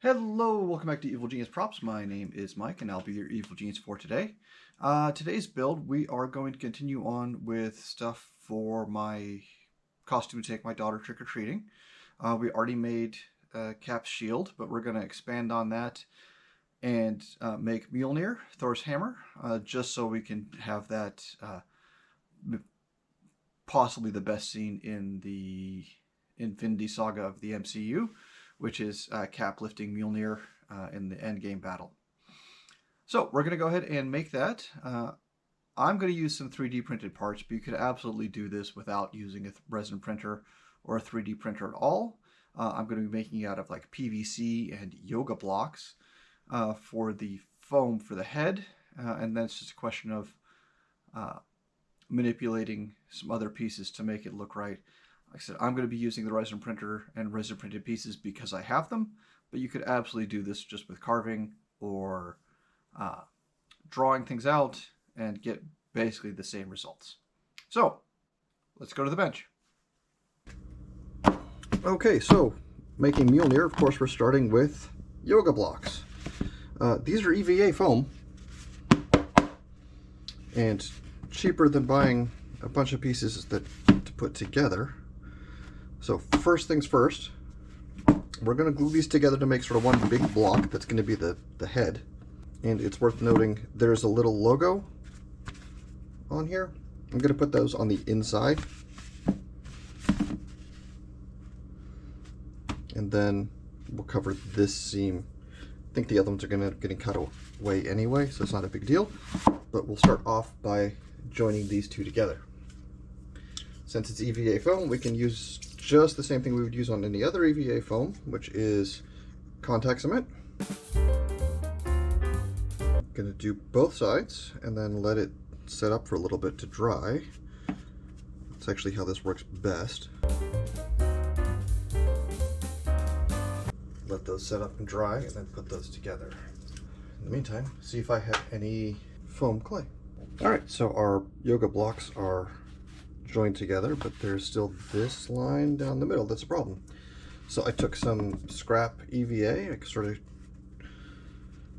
Hello, welcome back to Evil Genius Props. My name is Mike, and I'll be your Evil Genius for today. Today's build, we are going to continue on with stuff for my costume to take my daughter trick-or-treating. We already made Cap's shield, but we're going to expand on that and make Mjolnir, Thor's hammer, just so we can have that possibly the best scene in the Infinity Saga of the MCU, which is Cap lifting Mjolnir in the endgame battle. So we're going to go ahead and make that. I'm going to use some 3D printed parts, but you could absolutely do this without using a resin printer or a 3D printer at all. I'm going to be making it out of like PVC and yoga blocks for the foam for the head, and then it's just a question of manipulating some other pieces to make it look right. Like I said, I'm going to be using the resin printer and resin printed pieces because I have them, but you could absolutely do this just with carving or drawing things out and get basically the same results. So let's go to the bench. Okay, so making Mjolnir, of course, we're starting with yoga blocks. These are EVA foam and cheaper than buying a bunch of pieces to put together. So first things first, we're going to glue these together to make sort of one big block that's going to be the head. And it's worth noting there's a little logo on here. I'm going to put those on the inside. And then we'll cover this seam. I think the other ones are going to end up getting cut away anyway, so it's not a big deal. But we'll start off by joining these two together. Since it's EVA foam, we can use just the same thing we would use on any other EVA foam, which is contact cement. I'm going to do both sides and then let it set up for a little bit to dry. That's actually how this works best. Let those set up and dry and then put those together. In the meantime, see if I have any foam clay. Alright, so our yoga blocks are joined together, but there's still this line down the middle that's a problem. So I took some scrap EVA, I sort of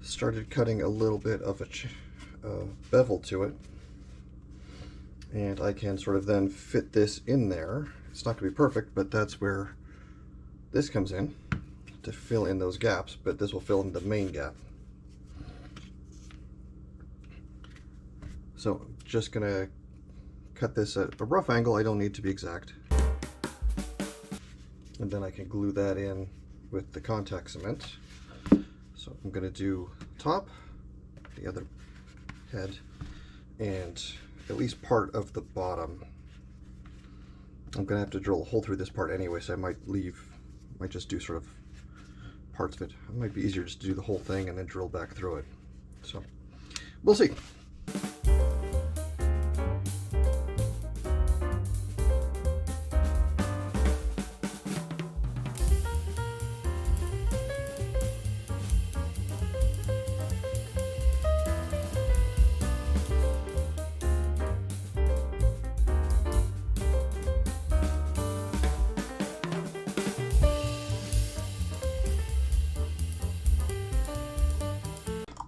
started cutting a little bit of a bevel to it, and I can sort of then fit this in there. It's not going to be perfect, but that's where this comes in to fill in those gaps, but this will fill in the main gap. So I'm just going to cut this at a rough angle. I don't need to be exact. And then I can glue that in with the contact cement. So I'm going to do top, the other head, and at least part of the bottom. I'm going to have to drill a hole through this part anyway, so I might just do sort of parts of it. It might be easier just to do the whole thing and then drill back through it. So we'll see.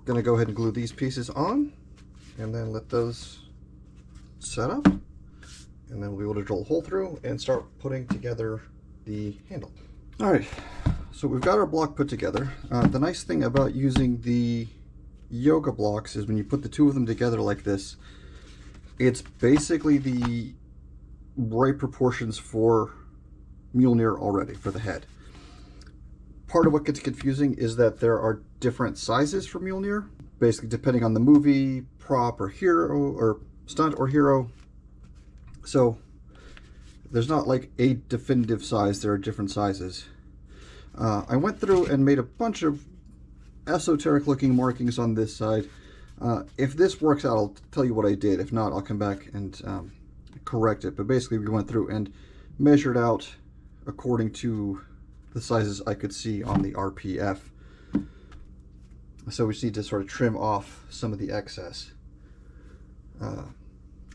Going to go ahead and glue these pieces on and then let those set up, and then we'll be able to drill a hole through and start putting together the handle. Alright, so we've got our block put together. The nice thing about using the yoga blocks is when you put the two of them together like this, it's basically the right proportions for Mjolnir already for the head. Part of what gets confusing is that there are different sizes for Mjolnir, basically depending on the movie, prop, or hero, or stunt, or hero. So there's not like a definitive size, there are different sizes. I went through and made a bunch of esoteric looking markings on this side. If this works out, I'll tell you what I did. If not, I'll come back and correct it. But basically we went through and measured out according to the sizes I could see on the RPF. So we just need to sort of trim off some of the excess.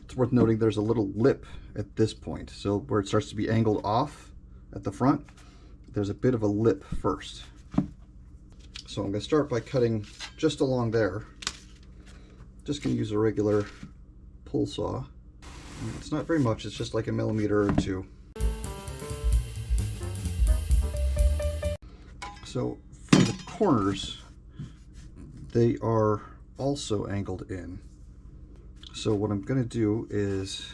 It's worth noting there's a little lip at this point. So where it starts to be angled off at the front, there's a bit of a lip first. So I'm going to start by cutting just along there. Just going to use a regular pull saw. It's not very much, it's just like a millimeter or two. So for the corners, they are also angled in. So what I'm going to do is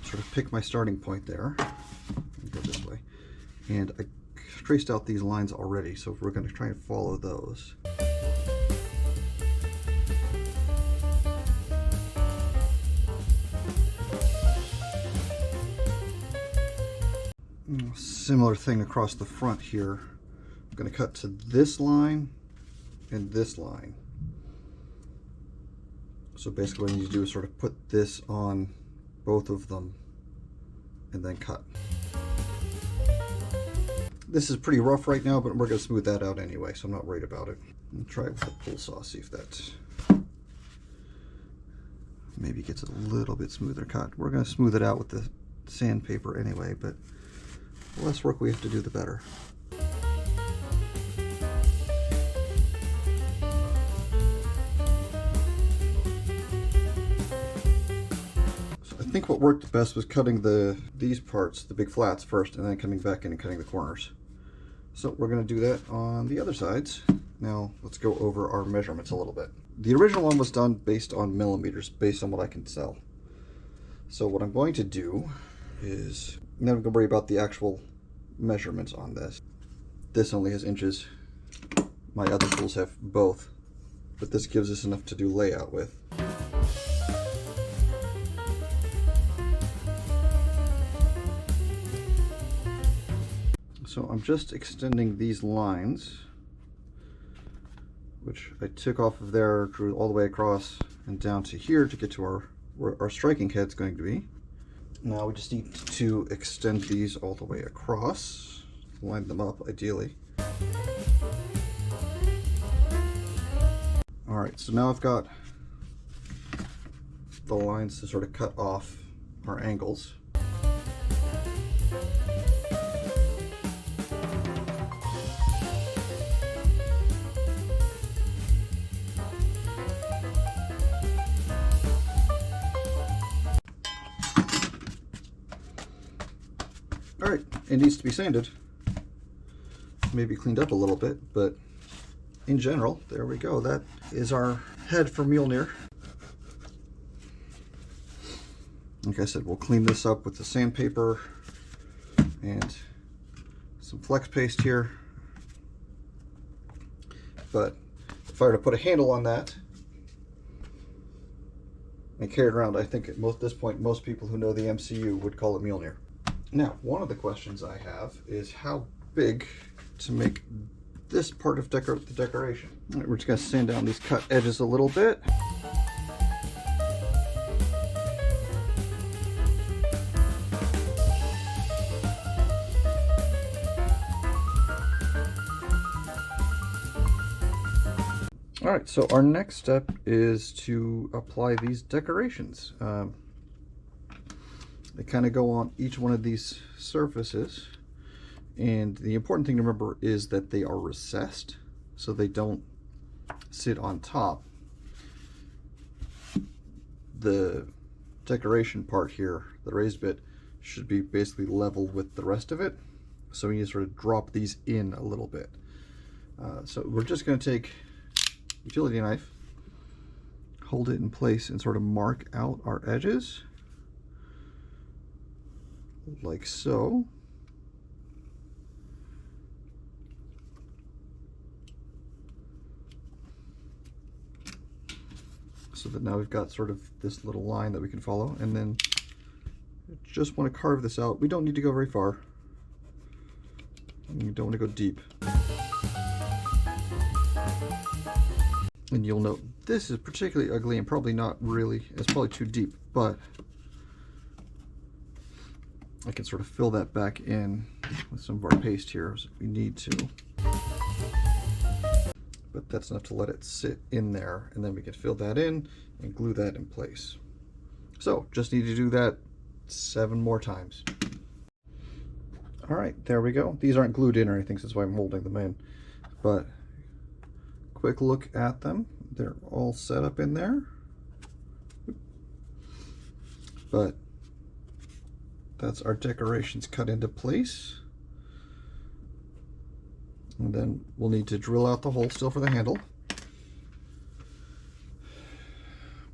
sort of pick my starting point there. Go this way. And I traced out these lines already, so we're going to try and follow those. Similar thing across the front here. I'm going to cut to this line and this line. So basically what I need to do is sort of put this on both of them and then cut. This is pretty rough right now, but we're going to smooth that out anyway, so I'm not worried about it. I'll try it with a pull saw, see if that maybe gets a little bit smoother cut. We're going to smooth it out with the sandpaper anyway, but the less work we have to do, the better. So I think what worked best was cutting these parts, the big flats first, and then coming back in and cutting the corners. So we're going to do that on the other sides. Now let's go over our measurements a little bit. The original one was done based on millimeters, based on what I can sell. So what I'm going to do is, I'm not going to worry about the actual measurements on this. This only has inches. My other tools have both, but this gives us enough to do layout with. So I'm just extending these lines, which I took off of there, drew all the way across and down to here to get to where our striking head's going to be. Now we just need to extend these all the way across, line them up ideally. Alright, so now I've got the lines to sort of cut off our angles. Alright, it needs to be sanded, maybe cleaned up a little bit, but in general, there we go. That is our head for Mjolnir. Like I said, we'll clean this up with the sandpaper and some flex paste here. But if I were to put a handle on that and carry it around, I think at this point, most people who know the MCU would call it Mjolnir. Now, one of the questions I have is how big to make this part of the decoration. All right, we're just going to sand down these cut edges a little bit. All right, so our next step is to apply these decorations. They kind of go on each one of these surfaces, and the important thing to remember is that they are recessed so they don't sit on top. The decoration part here, the raised bit, should be basically level with the rest of it, so we need to sort of drop these in a little bit. So we're just going to take a utility knife, hold it in place, and sort of mark out our edges like so. So that now we've got sort of this little line that we can follow, and then just want to carve this out. We don't need to go very far, and you don't want to go deep. And you'll note this is particularly ugly and probably not really, it's probably too deep, but I can sort of fill that back in with some of our paste here if we need to. But that's enough to let it sit in there, and then we can fill that in and glue that in place. So just need to do that 7 more times. All right, there we go. These aren't glued in or anything, so that's why I'm holding them in. But quick look at them. They're all set up in there. But that's our decorations cut into place. And then we'll need to drill out the hole still for the handle.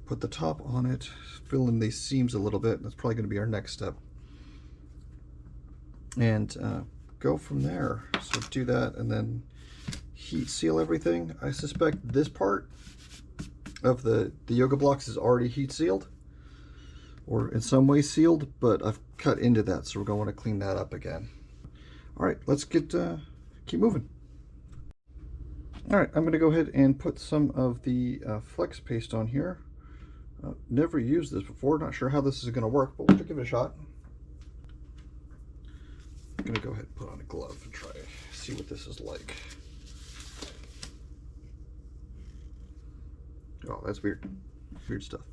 Put the top on it, fill in these seams a little bit. That's probably going to be our next step. And go from there. So do that and then heat seal everything. I suspect this part of the yoga blocks is already heat sealed, or in some way sealed, but I've cut into that, so we're going to want to clean that up again. All right, let's keep moving. All right, I'm going to go ahead and put some of the flex paste on here. Never used this before, not sure how this is going to work, but we'll give it a shot. I'm going to go ahead and put on a glove and try to see what this is like. Oh, that's weird. Weird stuff.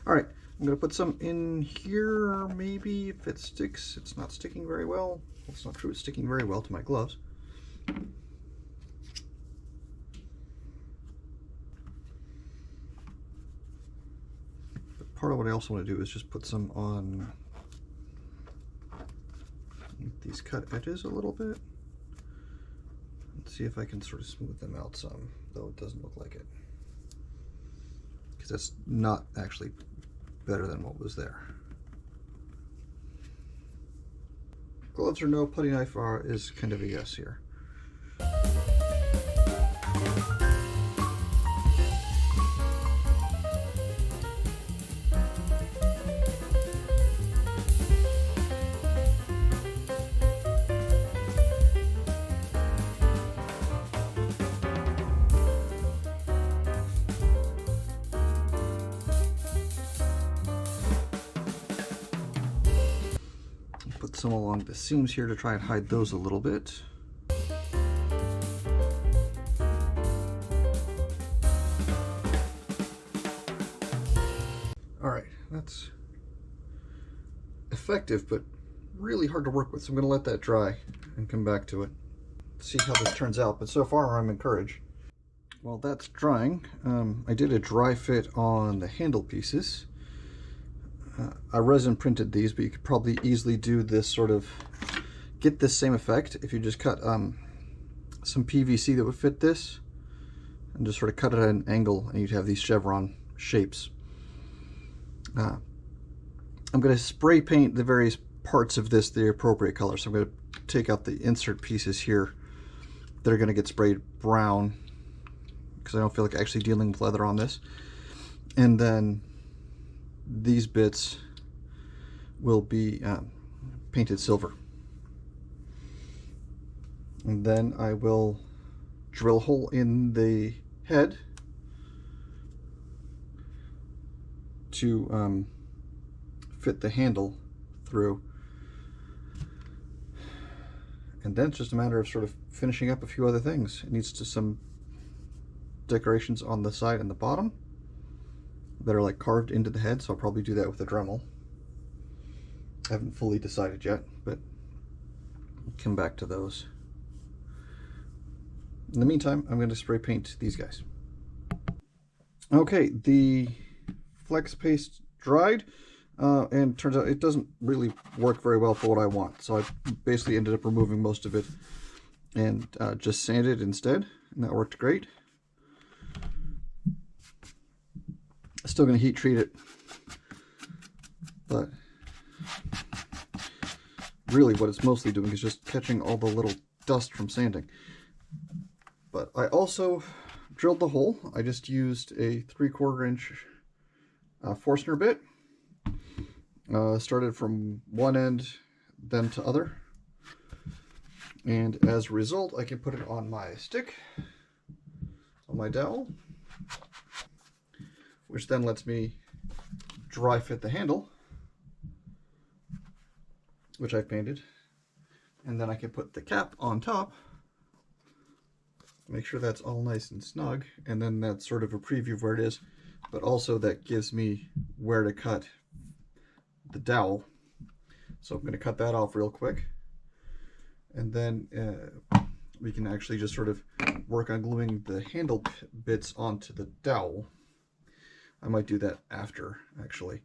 All right, I'm going to put some in here. Maybe if it sticks. It's not sticking very well. Well, it's not true. It's sticking very well to my gloves. But part of what I also want to do is just put some on these cut edges a little bit. Let's see if I can sort of smooth them out some, though it doesn't look like it. Because that's not actually better than what was there. Gloves or no, putty knife is kind of a yes here. Put some along the seams here to try and hide those a little bit. All right, that's effective, but really hard to work with, so I'm going to let that dry and come back to it. See how this turns out, but so far I'm encouraged. While that's drying, I did a dry fit on the handle pieces. I resin printed these, but you could probably easily do this sort of, get this same effect if you just cut some PVC that would fit this and just sort of cut it at an angle, and you'd have these chevron shapes. I'm going to spray paint the various parts of this the appropriate color. So I'm going to take out the insert pieces here that are going to get sprayed brown, because I don't feel like actually dealing with leather on this. And then these bits will be painted silver. And then I will drill a hole in the head to fit the handle through. And then it's just a matter of sort of finishing up a few other things. It needs some decorations on the side and the bottom that are like carved into the head, so I'll probably do that with a Dremel. I haven't fully decided yet, but I'll come back to those. In the meantime, I'm going to spray paint these guys. Okay, the flex paste dried, and turns out it doesn't really work very well for what I want, so I basically ended up removing most of it and just sanded instead, and that worked great. Still going to heat treat it, but really what it's mostly doing is just catching all the little dust from sanding. But I also drilled the hole. I just used a 3/4 inch Forstner bit. Started from one end, then to other. And as a result, I can put it on my stick, on my dowel, which then lets me dry fit the handle, which I've painted. And then I can put the cap on top, make sure that's all nice and snug, and then that's sort of a preview of where it is, but also that gives me where to cut the dowel. So I'm going to cut that off real quick. And then we can actually just sort of work on gluing the handle bits onto the dowel. I might do that after, actually.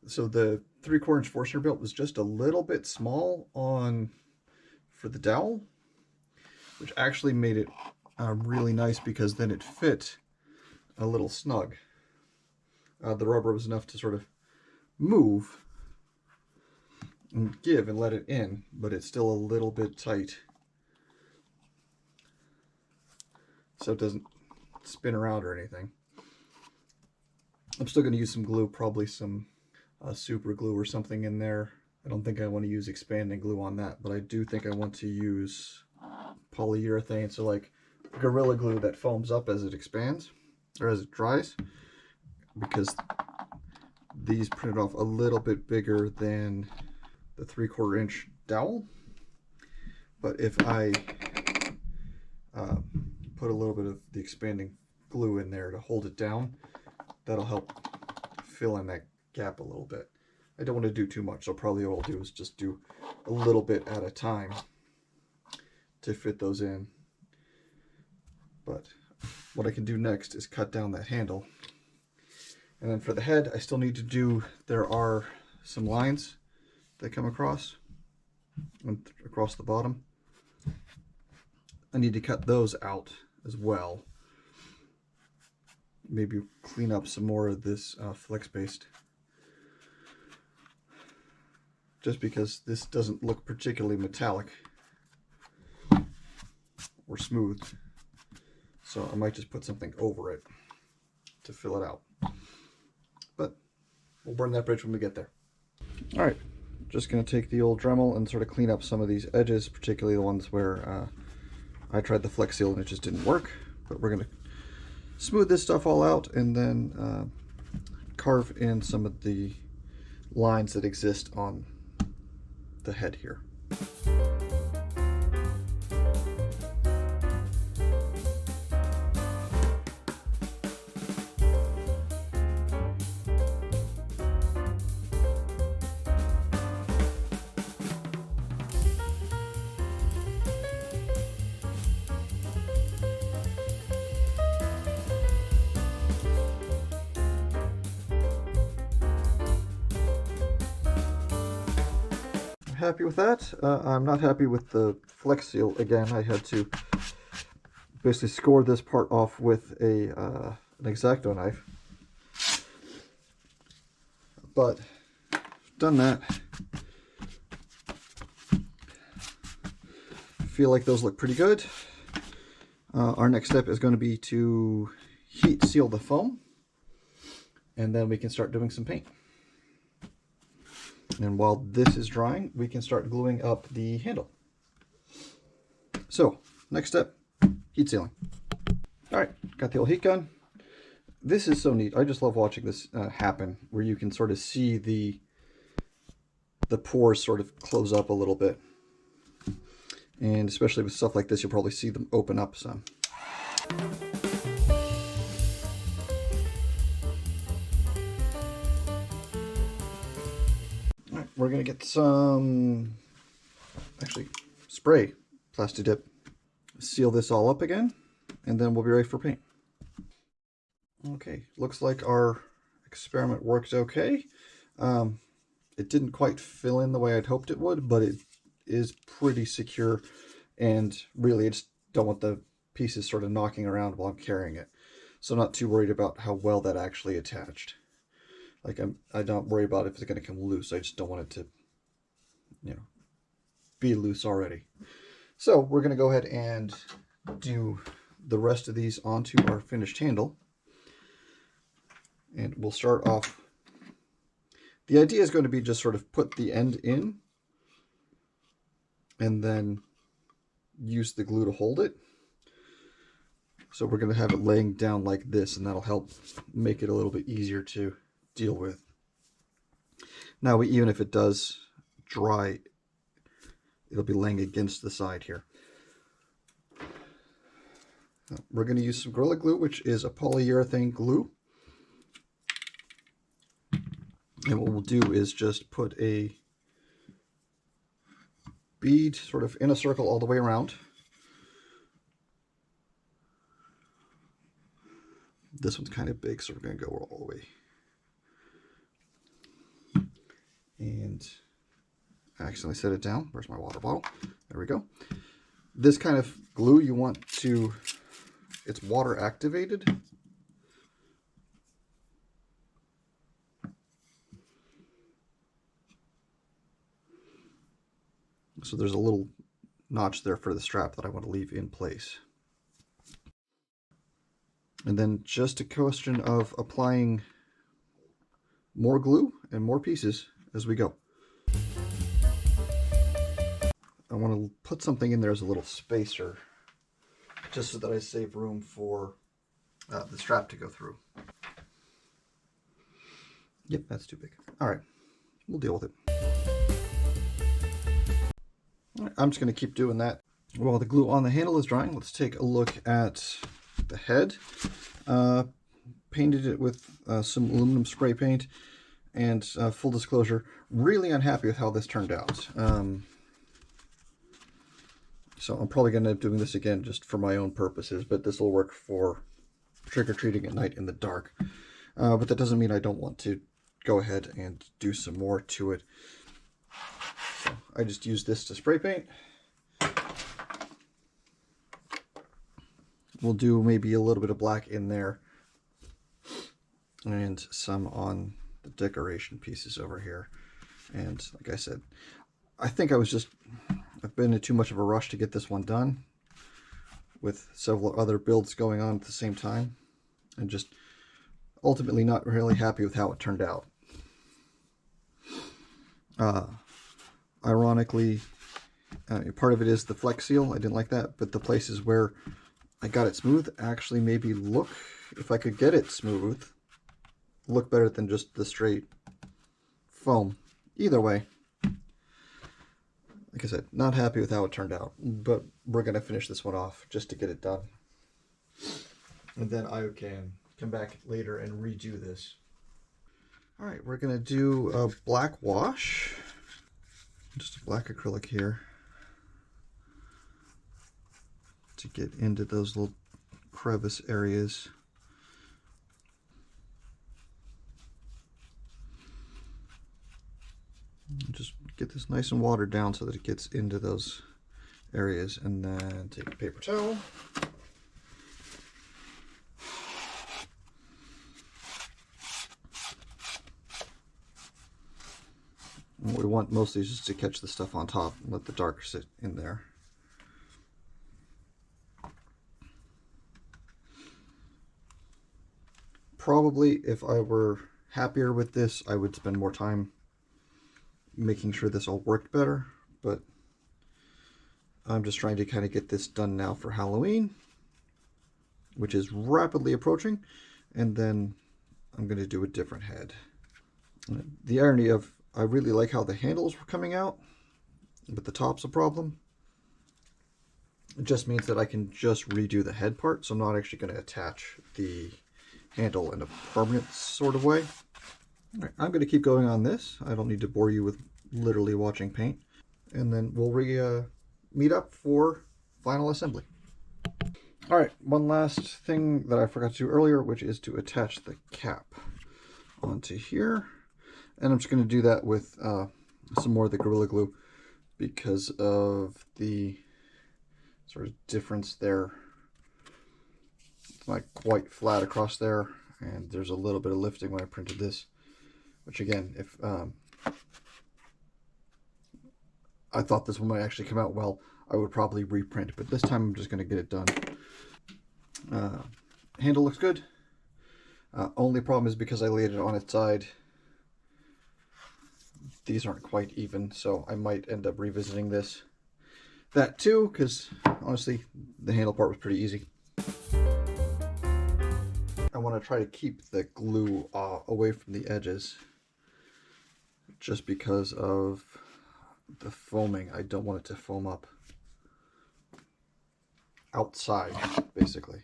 So the 3/4 inch Forstner bit was just a little bit small for the dowel, which actually made it really nice because then it fit a little snug. The rubber was enough to sort of move and give and let it in, but it's still a little bit tight, so it doesn't spin around or anything. I'm still going to use some glue, probably some super glue or something in there. I don't think I want to use expanding glue on that, but I do think I want to use polyurethane, so like Gorilla Glue that foams up as it expands or as it dries, because these printed off a little bit bigger than the 3/4 inch dowel. But if I put a little bit of the expanding glue in there to hold it down, that'll help fill in that gap a little bit. I don't want to do too much, so probably what I'll do is just do a little bit at a time to fit those in. But what I can do next is cut down that handle. And then for the head, I still need to do, there are some lines that come across and across the bottom. I need to cut those out as well. Maybe clean up some more of this flex paste, just because this doesn't look particularly metallic or smooth, so I might just put something over it to fill it out, but we'll burn that bridge when we get there. All right, just going to take the old Dremel and sort of clean up some of these edges, particularly the ones where I tried the Flex Seal and it just didn't work. But we're going to smooth this stuff all out and then carve in some of the lines that exist on the head here. Happy with that. I'm not happy with the Flex Seal. Again, I had to basically score this part off with an X-Acto knife. But done that. Feel like those look pretty good. Our next step is going to be to heat seal the foam, and then we can start doing some paint. And while this is drying, we can start gluing up the handle. So, next step, heat sealing. All right, got the old heat gun. This is so neat. I just love watching this happen, where you can sort of see the pores sort of close up a little bit. And especially with stuff like this, you'll probably see them open up some. We're going to get some, actually, spray Plasti Dip. Seal this all up again, and then we'll be ready for paint. Okay, looks like our experiment worked okay. It didn't quite fill in the way I'd hoped it would, but it is pretty secure, and really I just don't want the pieces sort of knocking around while I'm carrying it. So I'm not too worried about how well that actually attached. Like I don't worry about if it's going to come loose. I just don't want it to, you know, be loose already. So we're going to go ahead and do the rest of these onto our finished handle. And we'll start off. The idea is going to be just sort of put the end in and then use the glue to hold it. So we're going to have it laying down like this, and that'll help make it a little bit easier to deal with. Now, even if it does dry, it'll be laying against the side here. We're going to use some Gorilla Glue, which is a polyurethane glue. And what we'll do is just put a bead sort of in a circle all the way around. This one's kind of big, so we're going to go all the way. And I accidentally set it down. Where's my water bottle? There we go. This kind of glue you want to, it's water activated. So there's a little notch there for the strap that I want to leave in place. And then just a question of applying more glue and more pieces as we go. I want to put something in there as a little spacer, just so that I save room for the strap to go through. Yep, that's too big. All right, we'll deal with it. All right, I'm just going to keep doing that. While the glue on the handle is drying, let's take a look at the head. Painted it with some aluminum spray paint, and full disclosure, really unhappy with how this turned out. So I'm probably going to end up doing this again just for my own purposes, but this will work for trick-or-treating at night in the dark. But that doesn't mean I don't want to go ahead and do some more to it. So I just use this to spray paint. We'll do maybe a little bit of black in there and some on the decoration pieces over here. And like I said, I think I've been in too much of a rush to get this one done with several other builds going on at the same time, and just ultimately not really happy with how it turned out. Ironically, part of it is the Flex Seal. I didn't like that, but the places where I got it smooth actually maybe look, if I could get it smooth, look better than just the straight foam. Either way, like I said, not happy with how it turned out, but we're going to finish this one off just to get it done. And then I can come back later and redo this. All right, we're going to do a black wash. Just a black acrylic here to get into those little crevice areas. Just get this nice and watered down so that it gets into those areas, and then take a paper towel. And what we want mostly is just to catch the stuff on top and let the darker sit in there. Probably if I were happier with this, I would spend more time making sure this all worked better, but I'm just trying to kind of get this done now for Halloween, which is rapidly approaching, and then I'm going to do a different head. The irony of, I really like how the handles were coming out, but the top's a problem. It just means that I can just redo the head part, so I'm not actually going to attach the handle in a permanent sort of way. All right, I'm going to keep going on this. I don't need to bore you with literally watching paint. And then we'll meet up for final assembly. All right, one last thing that I forgot to do earlier, which is to attach the cap onto here. And I'm just going to do that with some more of the Gorilla Glue because of the sort of difference there. It's not quite flat across there, and there's a little bit of lifting when I printed this. Which again, if I thought this one might actually come out well, I would probably reprint, but this time I'm just going to get it done. Handle looks good. Only problem is because I laid it on its side, these aren't quite even, so I might end up revisiting this. That too, because honestly, the handle part was pretty easy. I want to try to keep the glue away from the edges, just because of the foaming. I don't want it to foam up outside, basically.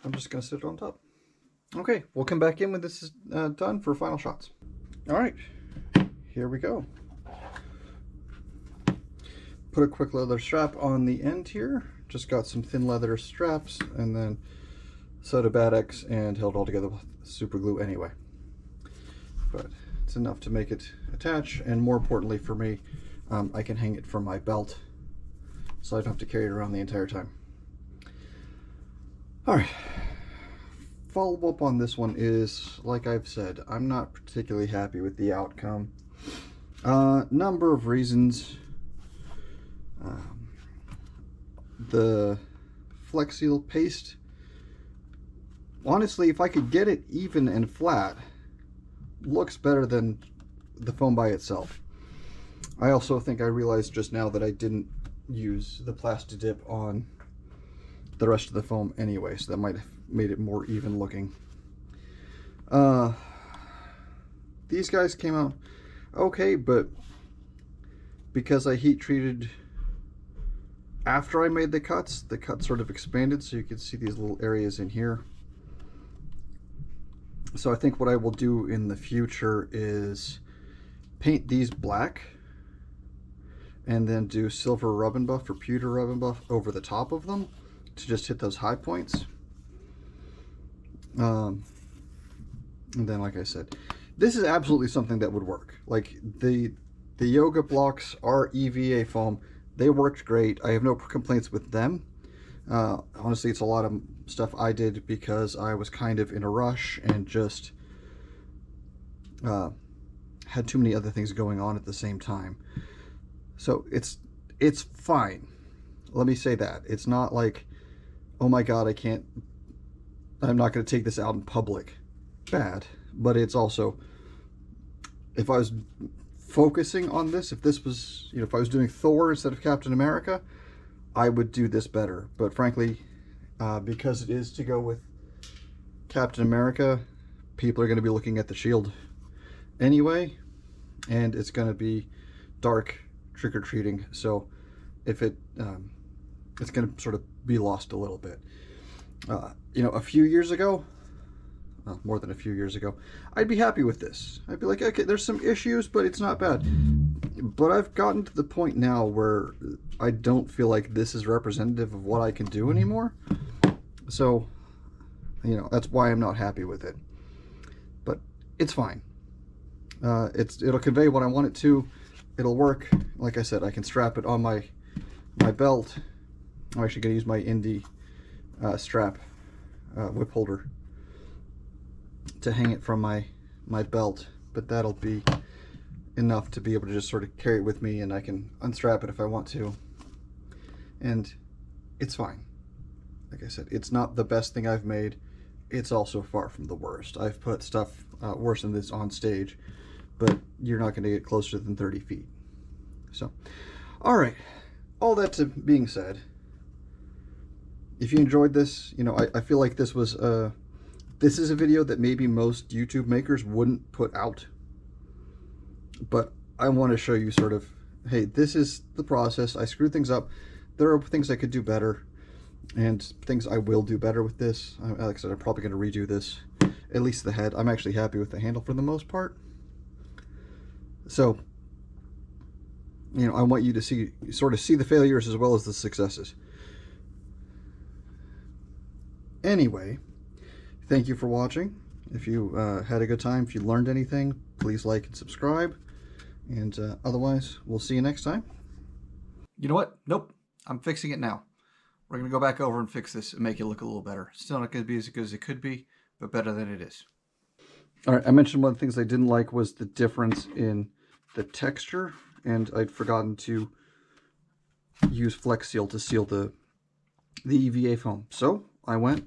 I'm just going to sit it on top. Okay, we'll come back in when this is done for final shots. All right, here we go. Put a quick leather strap on the end here. Just got some thin leather straps and then soda Bad-X and held all together with super glue anyway. But it's enough to make it attach, and more importantly for me, I can hang it from my belt so I don't have to carry it around the entire time. All right, follow up on this one is, like I've said, I'm not particularly happy with the outcome. Number of reasons. The Flex Seal paste, honestly, if I could get it even and flat, looks better than the foam by itself. I also think I realized just now that I didn't use the plastic dip on the rest of the foam anyway, so that might have made it more even looking. These guys came out okay, but because I heat treated after I made the cuts sort of expanded, so you can see these little areas in here. So I think what I will do in the future is paint these black and then do silver rub and buff or pewter rub and buff over the top of them to just hit those high points. And then, like I said, this is absolutely something that would work. Like the yoga blocks are EVA foam. They worked great. I have no complaints with them. Honestly, it's a lot of stuff I did because I was kind of in a rush and just had too many other things going on at the same time. So it's fine. Let me say that. It's not like, oh my God, I'm not going to take this out in public. Bad. But it's also, if I was focusing on this, if this was, if I was doing Thor instead of Captain America, I would do this better. But frankly, because it is to go with Captain America, people are going to be looking at the shield anyway, and it's going to be dark trick-or-treating, so if it's going to sort of be lost a little bit. A few years ago, more than a few years ago, I'd be happy with this. I'd be like, okay, there's some issues, but it's not bad. But I've gotten to the point now where I don't feel like this is representative of what I can do anymore. So, that's why I'm not happy with it. But it's fine. It'll convey what I want it to. It'll work. Like I said, I can strap it on my belt. I'm actually going to use my Indie strap whip holder to hang it from my belt, but that'll be enough to be able to just sort of carry it with me, and I can unstrap it if I want to, and it's fine. Like I said, it's not the best thing I've made. It's also far from the worst. I've put stuff worse than this on stage, but you're not going to get closer than 30 feet. So, all right, all that being said, if you enjoyed this, I feel like this is a video that maybe most YouTube makers wouldn't put out, but I want to show you sort of, hey, this is the process. I screwed things up. There are things I could do better, and things I will do better with this. Like I said, I'm probably going to redo this, at least the head. I'm actually happy with the handle for the most part. So, I want you to see the failures as well as the successes. Anyway, thank you for watching. If you had a good time, if you learned anything, please like and subscribe. And otherwise, we'll see you next time. You know what? Nope. I'm fixing it now. We're going to go back over and fix this and make it look a little better. Still not going to be as good as it could be, but better than it is. All right, I mentioned one of the things I didn't like was the difference in the texture, and I'd forgotten to use Flex Seal to seal the EVA foam. So I went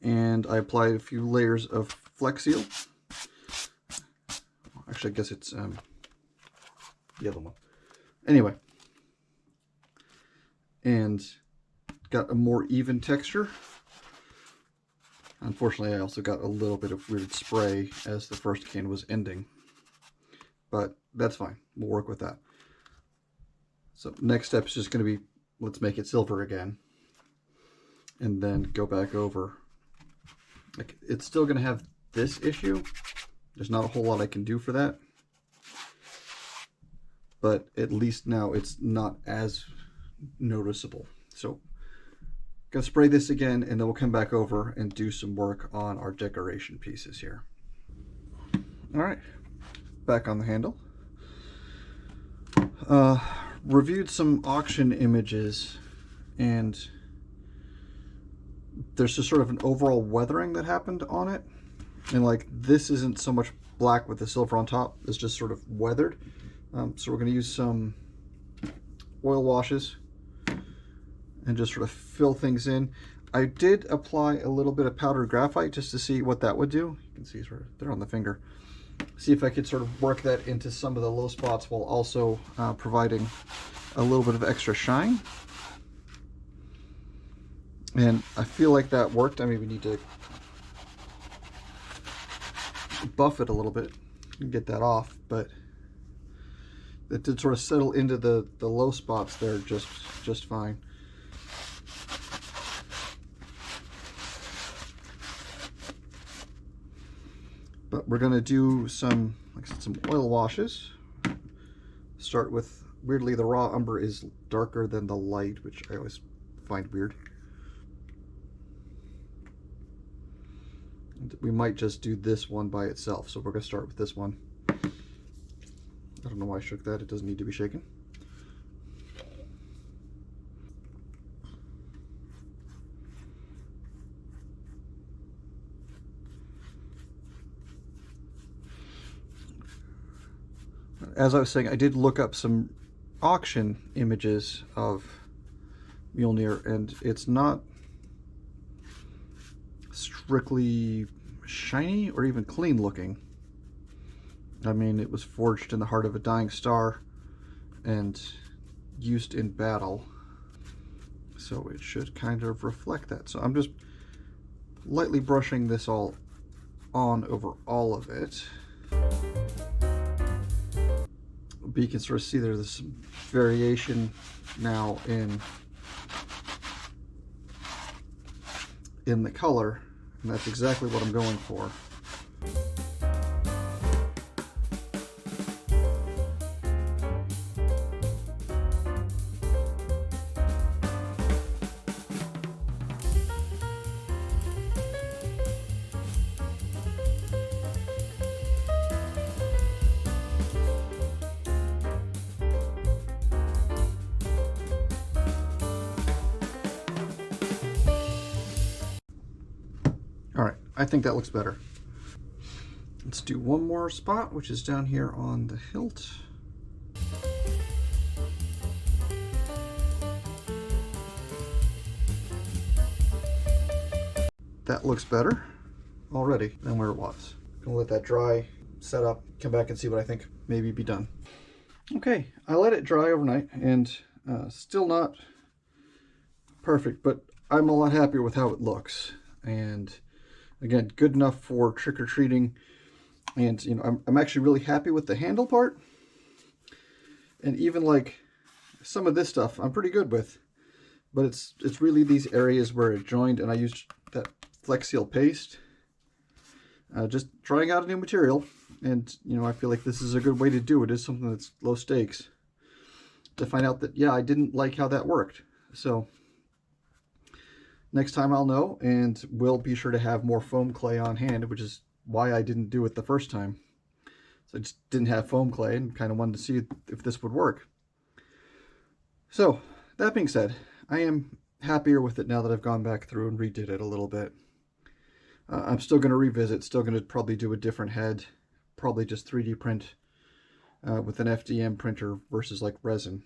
and I applied a few layers of Flex Seal. Actually, I guess it's the other one. Anyway, and got a more even texture. Unfortunately, I also got a little bit of weird spray as the first can was ending, but that's fine. We'll work with that. So next step is just going to be, let's make it silver again, and then go back over like, it's still going to have this issue. There's not a whole lot I can do for that. But at least now it's not as noticeable. So gonna spray this again, and then we'll come back over and do some work on our decoration pieces here. All right, back on the handle. Reviewed some auction images, and there's just sort of an overall weathering that happened on it. And like, this isn't so much black with the silver on top, it's just sort of weathered. So we're going to use some oil washes and just sort of fill things in. I did apply a little bit of powdered graphite just to see what that would do. You can see sort of there on the finger. See if I could sort of work that into some of the low spots while also providing a little bit of extra shine. And I feel like that worked. I mean, we need to buff it a little bit and get that off, but it did sort of settle into the low spots there just fine. But we're going to do some, like I said, some oil washes. Start with, weirdly, the raw umber is darker than the light, which I always find weird. And we might just do this one by itself, so we're going to start with this one. I don't know why I shook that. It doesn't need to be shaken. As I was saying, I did look up some auction images of Mjolnir, and it's not strictly shiny or even clean looking. I mean, it was forged in the heart of a dying star and used in battle, so it should kind of reflect that. So I'm just lightly brushing this all on over all of it. But you can sort of see there's some variation now in the color, and that's exactly what I'm going for. All right, I think that looks better. Let's do one more spot, which is down here on the hilt. That looks better already than where it was. Gonna let that dry, set up, come back and see what I think maybe be done. Okay, I let it dry overnight, and still not perfect, but I'm a lot happier with how it looks. And again, good enough for trick-or-treating. And you know, I'm actually really happy with the handle part. And even like some of this stuff I'm pretty good with. But it's really these areas where it joined, and I used that Flex Seal paste. Just trying out a new material, and you know, I feel like this is a good way to do it. It's something that's low stakes. To find out that, yeah, I didn't like how that worked. So next time I'll know, and we'll be sure to have more foam clay on hand, which is why I didn't do it the first time. So I just didn't have foam clay and kind of wanted to see if this would work. So that being said, I am happier with it now that I've gone back through and redid it a little bit. I'm still going to revisit, still going to probably do a different head, probably just 3D print with an FDM printer versus like resin.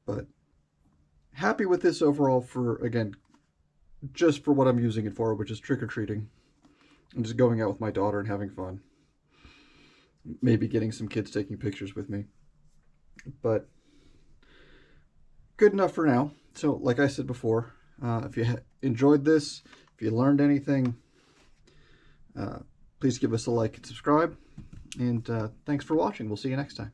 But happy with this overall for, again, just for what I'm using it for, which is trick-or-treating. And just going out with my daughter and having fun. Maybe getting some kids taking pictures with me. But good enough for now. So, like I said before, if you enjoyed this, if you learned anything, please give us a like and subscribe. And thanks for watching. We'll see you next time.